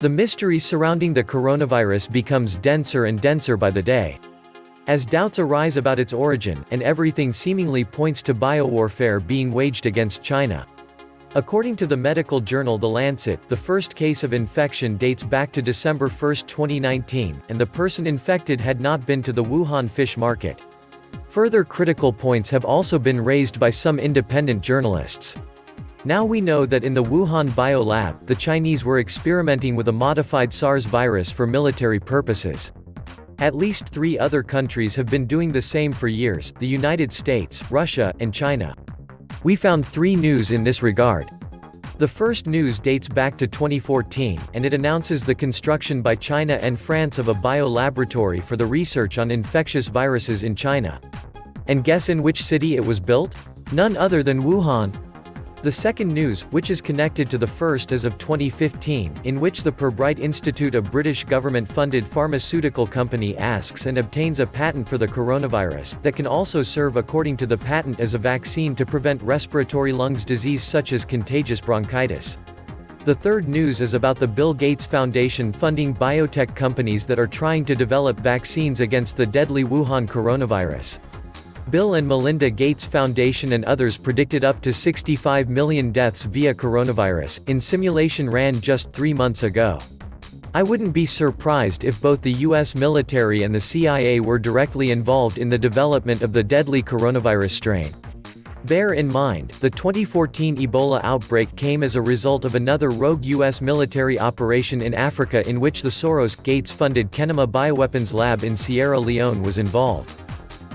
The mystery surrounding the coronavirus becomes denser and denser by the day. As doubts arise about its origin, and everything seemingly points to biowarfare being waged against China. According to the medical journal The Lancet, the first case of infection dates back to December 1, 2019, and the person infected had not been to the Wuhan fish market. Further critical points have also been raised by some independent journalists. Now we know that in the Wuhan biolab, the Chinese were experimenting with a modified SARS virus for military purposes. At least 3 other countries have been doing the same for years: the United States, Russia, and China. We found 3 news in this regard. The first news dates back to 2014, and it announces the construction by China and France of a biolaboratory for the research on infectious viruses in China. And guess in which city it was built? None other than Wuhan. The second news, which is connected to the first as of 2015, in which the Pirbright Institute, a British government-funded pharmaceutical company, asks and obtains a patent for the coronavirus, that can also serve according to the patent as a vaccine to prevent respiratory lungs disease such as contagious bronchitis. The third news is about the Bill Gates Foundation funding biotech companies that are trying to develop vaccines against the deadly Wuhan coronavirus. Bill and Melinda Gates Foundation and others predicted up to 65 million deaths via coronavirus, in simulation ran just 3 months ago. I wouldn't be surprised if both the US military and the CIA were directly involved in the development of the deadly coronavirus strain. Bear in mind, the 2014 Ebola outbreak came as a result of another rogue US military operation in Africa in which the Soros-Gates-funded Kenema Bioweapons Lab in Sierra Leone was involved.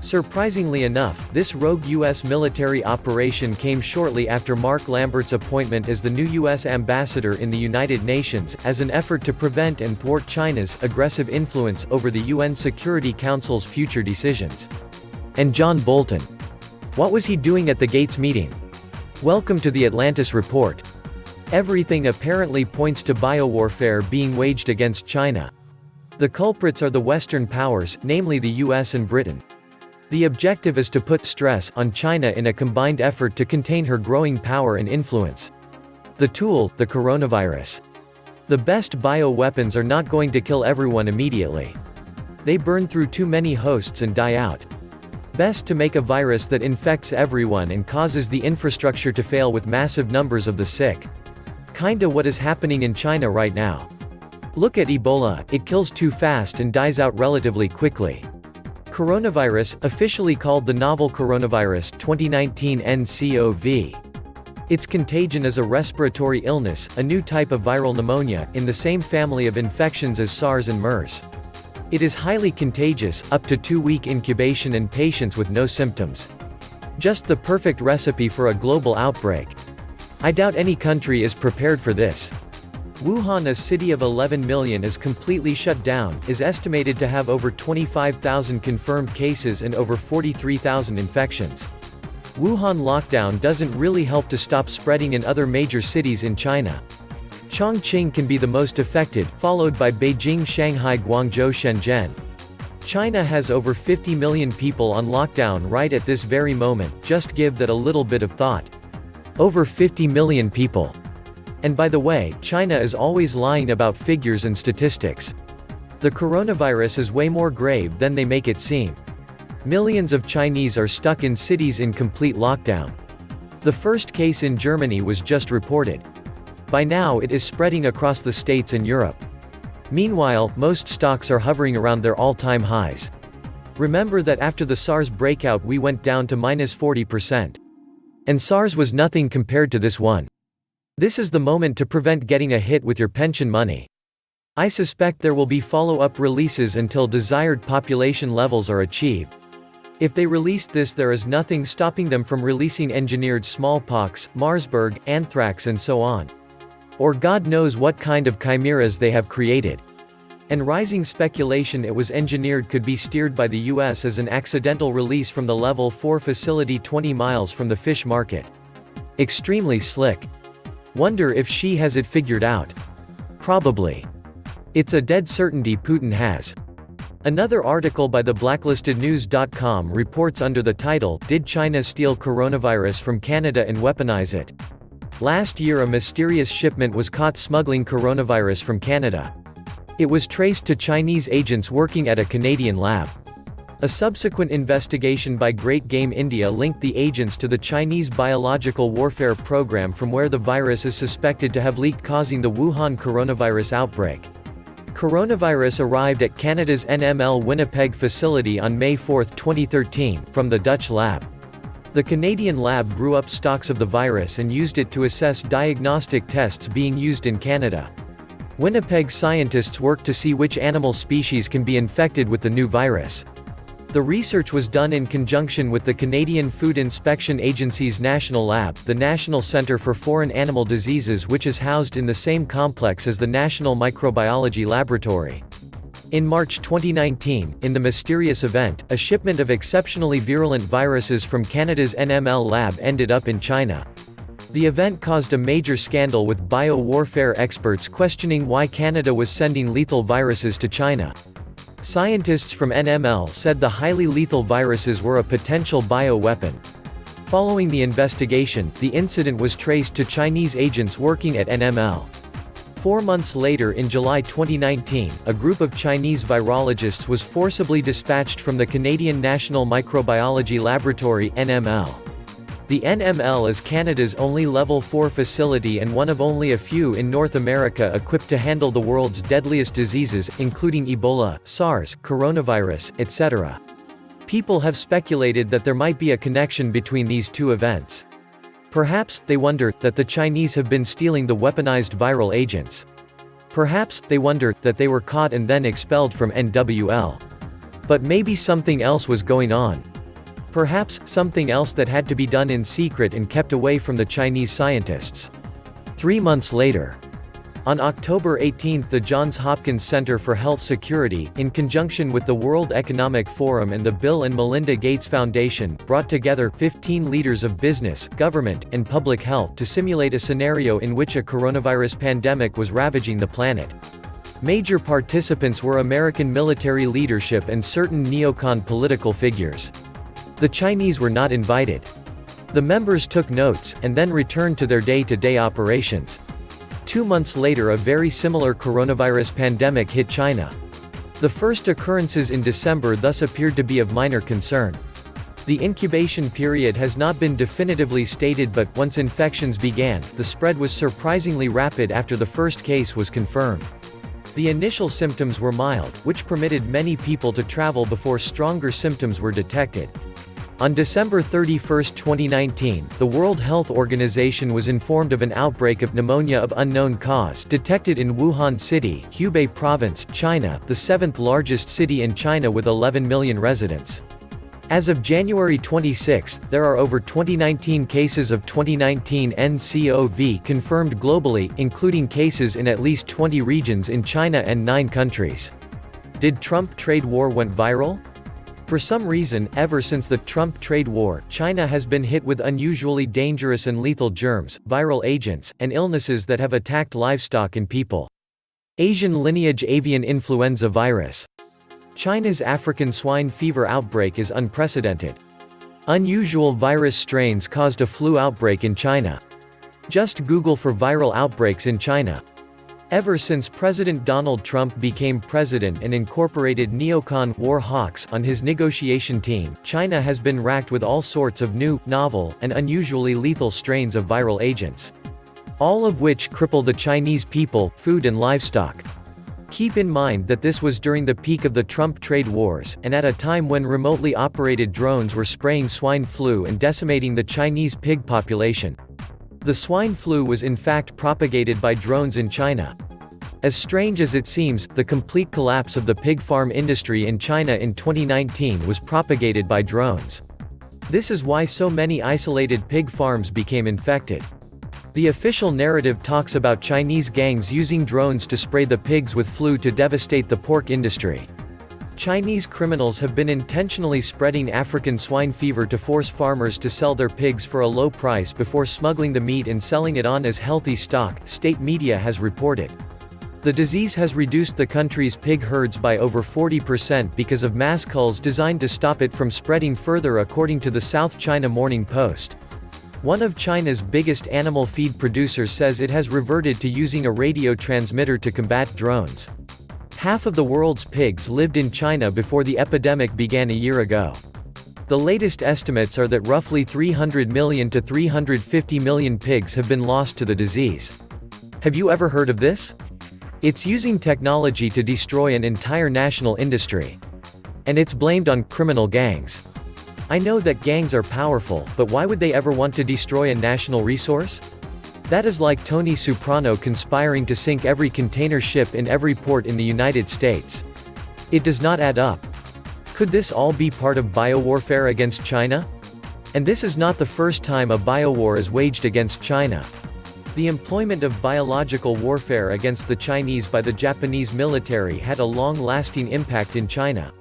Surprisingly enough, this rogue U.S. military operation came shortly after Mark Lambert's appointment as the new U.S. ambassador in the United Nations, as an effort to prevent and thwart China's aggressive influence over the UN Security Council's future decisions. And John Bolton. What was he doing at the Gates meeting? Welcome to the Atlantis Report. Everything apparently points to biowarfare being waged against China. The culprits are the Western powers, namely the US and Britain. The objective is to put stress on China in a combined effort to contain her growing power and influence. The tool, the coronavirus. The best bioweapons are not going to kill everyone immediately. They burn through too many hosts and die out. Best to make a virus that infects everyone and causes the infrastructure to fail with massive numbers of the sick. Kinda what is happening in China right now. Look at Ebola, it kills too fast and dies out relatively quickly. Coronavirus, officially called the novel coronavirus 2019 nCoV. Its contagion is a respiratory illness, a new type of viral pneumonia, in the same family of infections as SARS and MERS. It is highly contagious, up to 2-week incubation and patients with no symptoms. Just the perfect recipe for a global outbreak. I doubt any country is prepared for this. Wuhan, a city of 11 million, is completely shut down, is estimated to have over 25,000 confirmed cases and over 43,000 infections. Wuhan lockdown doesn't really help to stop spreading in other major cities in China. Chongqing can be the most affected, followed by Beijing, Shanghai, Guangzhou, Shenzhen. China has over 50 million people on lockdown right at this very moment, just give that a little bit of thought. Over 50 million people. And by the way, China is always lying about figures and statistics. The coronavirus is way more grave than they make it seem. Millions of Chinese are stuck in cities in complete lockdown. The first case in Germany was just reported. By now it is spreading across the States and Europe. Meanwhile, most stocks are hovering around their all-time highs. Remember that after the SARS breakout we went down to -40%. And SARS was nothing compared to this one. This is the moment to prevent getting a hit with your pension money. I suspect there will be follow-up releases until desired population levels are achieved. If they released this, there is nothing stopping them from releasing engineered smallpox, Marsburg, anthrax and so on. Or God knows what kind of chimeras they have created. And rising speculation it was engineered could be steered by the US as an accidental release from the Level 4 facility 20 miles from the fish market. Extremely slick. Wonder if she has it figured out. Probably. It's a dead certainty Putin has. Another article by the blacklistednews.com reports under the title, "Did China Steal Coronavirus from Canada and Weaponize It?" Last year a mysterious shipment was caught smuggling coronavirus from Canada. It was traced to Chinese agents working at a Canadian lab. A subsequent investigation by Great Game India linked the agents to the Chinese biological warfare program from where the virus is suspected to have leaked, causing the Wuhan coronavirus outbreak. Coronavirus arrived at Canada's NML Winnipeg facility on May 4, 2013, from the Dutch lab. The Canadian lab grew up stocks of the virus and used it to assess diagnostic tests being used in Canada. Winnipeg scientists worked to see which animal species can be infected with the new virus. The research was done in conjunction with the Canadian Food Inspection Agency's National Lab, the National Centre for Foreign Animal Diseases, which is housed in the same complex as the National Microbiology Laboratory. In March 2019, in the mysterious event, a shipment of exceptionally virulent viruses from Canada's NML lab ended up in China. The event caused a major scandal, with bio-warfare experts questioning why Canada was sending lethal viruses to China. Scientists from NML said the highly lethal viruses were a potential bio-weapon. Following the investigation, the incident was traced to Chinese agents working at NML. 4 months later, in July 2019, a group of Chinese virologists was forcibly dispatched from the Canadian National Microbiology Laboratory (NML). The NML is Canada's only Level 4 facility and one of only a few in North America equipped to handle the world's deadliest diseases, including Ebola, SARS, coronavirus, etc. People have speculated that there might be a connection between these two events. Perhaps, they wonder, that the Chinese have been stealing the weaponized viral agents. Perhaps, they wonder, that they were caught and then expelled from NWL. But maybe something else was going on. Perhaps, something else that had to be done in secret and kept away from the Chinese scientists. 3 months later. On October 18, the Johns Hopkins Center for Health Security, in conjunction with the World Economic Forum and the Bill and Melinda Gates Foundation, brought together 15 leaders of business, government, and public health to simulate a scenario in which a coronavirus pandemic was ravaging the planet. Major participants were American military leadership and certain neocon political figures. The Chinese were not invited. The members took notes, and then returned to their day-to-day operations. 2 months later, a very similar coronavirus pandemic hit China. The first occurrences in December thus appeared to be of minor concern. The incubation period has not been definitively stated, but, once infections began, the spread was surprisingly rapid after the first case was confirmed. The initial symptoms were mild, which permitted many people to travel before stronger symptoms were detected. On December 31, 2019, the World Health Organization was informed of an outbreak of pneumonia of unknown cause detected in Wuhan City, Hubei Province, China, the 7th largest city in China with 11 million residents. As of January 26, there are over 2019 cases of 2019 nCoV confirmed globally, including cases in at least 20 regions in China and 9 countries. Did Trump trade war went viral? For some reason, ever since the Trump trade war, China has been hit with unusually dangerous and lethal germs, viral agents, and illnesses that have attacked livestock and people. Asian lineage avian influenza virus. China's African swine fever outbreak is unprecedented. Unusual virus strains caused a flu outbreak in China. Just Google for viral outbreaks in China. Ever since President Donald Trump became president and incorporated neocon war hawks on his negotiation team, China has been racked with all sorts of new, novel, and unusually lethal strains of viral agents. All of which cripple the Chinese people, food and livestock. Keep in mind that this was during the peak of the Trump trade wars, and at a time when remotely operated drones were spraying swine flu and decimating the Chinese pig population. The swine flu was in fact propagated by drones in China. As strange as it seems, the complete collapse of the pig farm industry in China in 2019 was propagated by drones. This is why so many isolated pig farms became infected. The official narrative talks about Chinese gangs using drones to spray the pigs with flu to devastate the pork industry. Chinese criminals have been intentionally spreading African swine fever to force farmers to sell their pigs for a low price before smuggling the meat and selling it on as healthy stock, state media has reported. The disease has reduced the country's pig herds by over 40% because of mass culls designed to stop it from spreading further, according to the South China Morning Post. One of China's biggest animal feed producers says it has reverted to using a radio transmitter to combat drones. Half of the world's pigs lived in China before the epidemic began a year ago. The latest estimates are that roughly 300 million to 350 million pigs have been lost to the disease. Have you ever heard of this? It's using technology to destroy an entire national industry. And it's blamed on criminal gangs. I know that gangs are powerful, but why would they ever want to destroy a national resource? That is like Tony Soprano conspiring to sink every container ship in every port in the United States. It does not add up. Could this all be part of biowarfare against China? And this is not the first time a biowar is waged against China. The employment of biological warfare against the Chinese by the Japanese military had a long-lasting impact in China.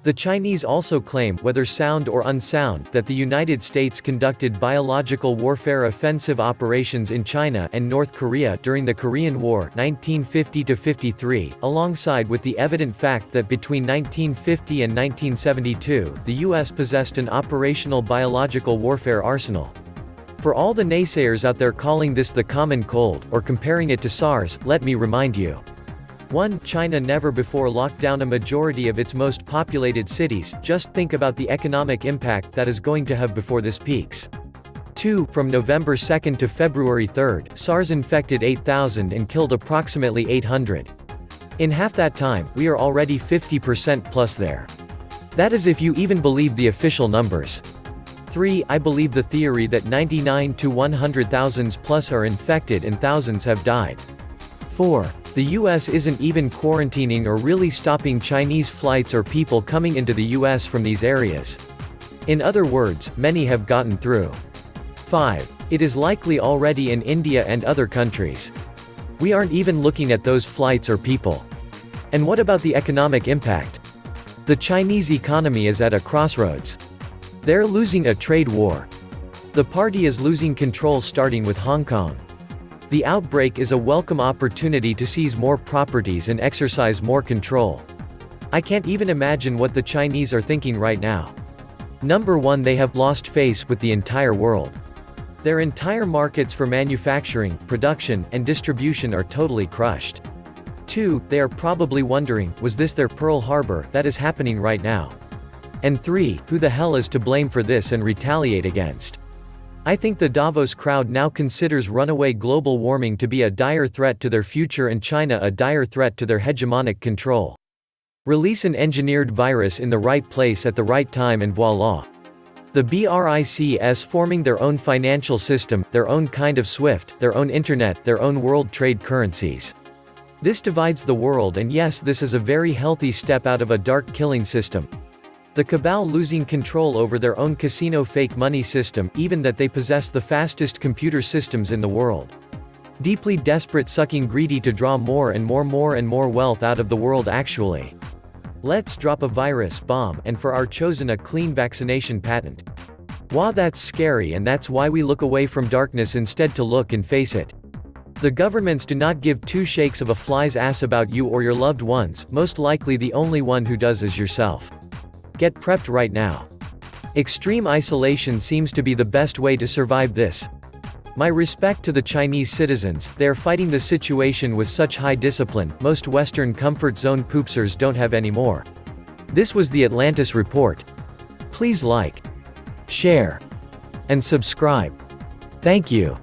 The Chinese also claim, whether sound or unsound, that the United States conducted biological warfare offensive operations in China and North Korea during the Korean War 1950–53, alongside with the evident fact that between 1950 and 1972, the U.S. possessed an operational biological warfare arsenal. For all the naysayers out there calling this the common cold, or comparing it to SARS, let me remind you. 1. China never before locked down a majority of its most populated cities, just think about the economic impact that is going to have before this peaks. 2. From November 2 to February 3, SARS infected 8,000 and killed approximately 800. In half that time, we are already 50% plus there. That is if you even believe the official numbers. 3. I believe the theory that 99 to 100,000 plus are infected and thousands have died. 4. The US isn't even quarantining or really stopping Chinese flights or people coming into the US from these areas. In other words, many have gotten through. 5. It is likely already in India and other countries. We aren't even looking at those flights or people. And what about the economic impact? The Chinese economy is at a crossroads. They're losing a trade war. The party is losing control starting with Hong Kong. The outbreak is a welcome opportunity to seize more properties and exercise more control. I can't even imagine what the Chinese are thinking right now. Number 1, they have lost face with the entire world. Their entire markets for manufacturing, production, and distribution are totally crushed. 2, they are probably wondering, was this their Pearl Harbor? That is happening right now. And 3, who the hell is to blame for this and retaliate against? I think the Davos crowd now considers runaway global warming to be a dire threat to their future and China a dire threat to their hegemonic control. Release an engineered virus in the right place at the right time and voila. The BRICS forming their own financial system, their own kind of SWIFT, their own internet, their own world trade currencies. This divides the world, and yes, this is a very healthy step out of a dark killing system. The cabal losing control over their own casino fake money system, even that they possess the fastest computer systems in the world. Deeply desperate, sucking greedy to draw more and more wealth out of the world actually. Let's drop a virus bomb, and for our chosen a clean vaccination patent. Wow, that's scary, and that's why we look away from darkness instead to look and face it. The governments do not give two shakes of a fly's ass about you or your loved ones, most likely the only one who does is yourself. Get prepped right now. Extreme isolation seems to be the best way to survive this. My respect to the Chinese citizens, they are fighting the situation with such high discipline, most Western comfort zone poopsers don't have anymore. This was the Atlantis Report. Please like, share, and subscribe. Thank you.